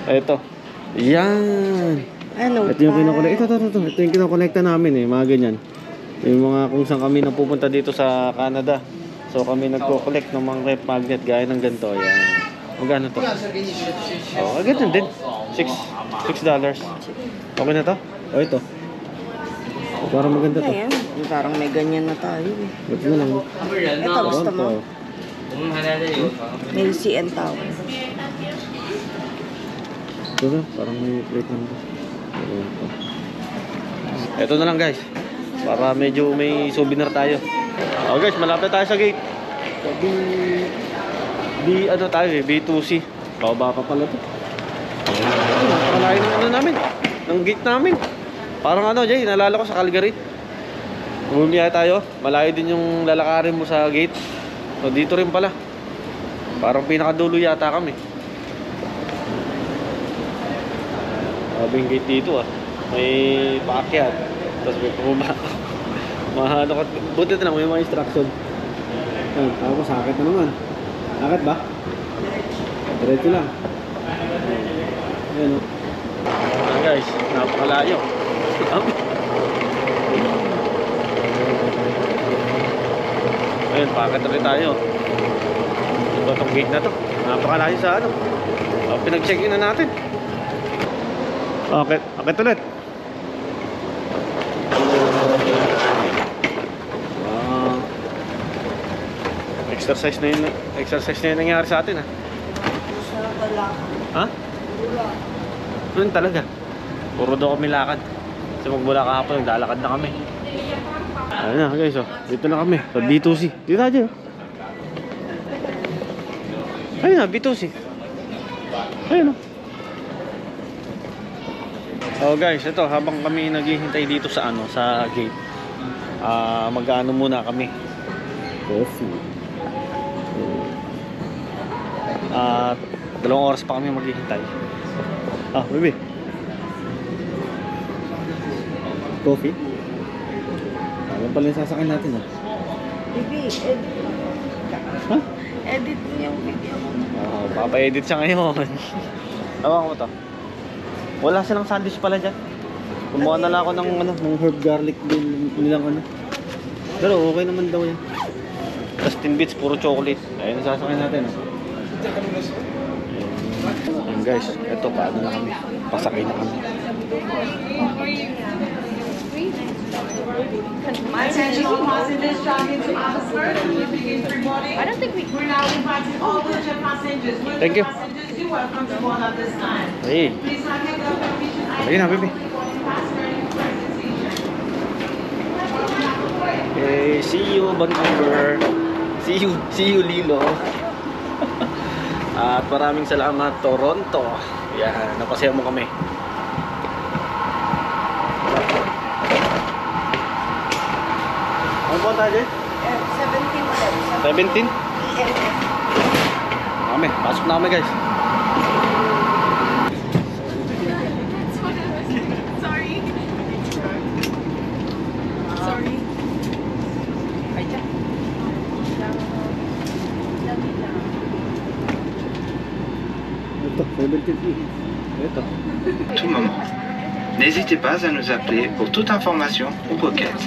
Ito. Yan. Ano Ito yung kinokolekta. Ito yung kinokolekta namin eh. Mga ganyan. Yung mga kung saan kami napupunta dito sa Canada. So kami nagko-collect ng mga rep magnet gaya ng ganito. Yan. Magkano to? Oh, ganito din. $6. Okay na to? O ito. Parang maganda to. Ayan, parang may ganyan na tayo eh. Ito na lang. Ito, gusto mo? May CN Tower. Ito na, parang may plate lang. Ito na lang guys. Para medyo may souvenir tayo. Oh guys, malapit tayo sa gate. Ano tayo eh, B2C. Baba pa pala to. Napakalayo ng ano namin. Ng gate namin. Parang ano Jay, naalala ko sa Calgary. Bumiyaya tayo. Malayo din yung lalakarin mo sa gate. So dito rin pala. Parang pinakadulo yata kami. Sabing gate dito ah. May paakyat. Tapos may pumaba. Mahalo ka. Buti na lang may mga instruction. Ayun, tapos sakit na naman. Sakit ba? Diretso lang. Ayan o. Ayan guys, napakalayo. Ayun, packet na rin tayo. Ito itong gate na to. Napakalayo sa ano. Pinag-check-in na natin. Okay, ulit. Exercise na yung nangyari sa atin ha. Ha? Yun talaga. Puro daw kami lakad. Kasi magmula kahapon, naglalakad na kami. Ayun na guys, oh. Dito na kami sa B2C. Dito tayo. Ayun na, B2C. Ayun o. Oh guys, ito habang kami naghihintay dito sa ano, sa gate. Mag-ano muna kami. Coffee. 2 oras pa kami maghihintay. Baby. Coffee? Ano pala yung sasakyan natin Bibi, edit. Ha? Edit mo yung video mo. Papa-edit siya ngayon. Tawag mo to. Wala silang sandwich pala dyan. Kumuha na lang ako ng herb garlic din nilang ano. Pero okay naman daw yan. Tapos 10 bits, puro chocolate. Ayun ang sasakyan natin. Ayan guys, eto paano na kami. Pasakay na kami. Attention all passengers traveling to Abbotsford. We begin pre-boarding. I don't think We're now inviting all wheelchair passengers. Thank you. Passengers, you're welcome to board at this time. Hey. Please have your government permission. Sige na, baby. Okay, see you Vancouver. See you Lilo. At maraming salamat Toronto. Yan, napasaya mo kami. Ano po tayo? 17? Kami, pasok na kami guys. Sorry. Ito, 17. Ito. Tout moment. N'hésitez pas à nous appeler pour toute information ou requête.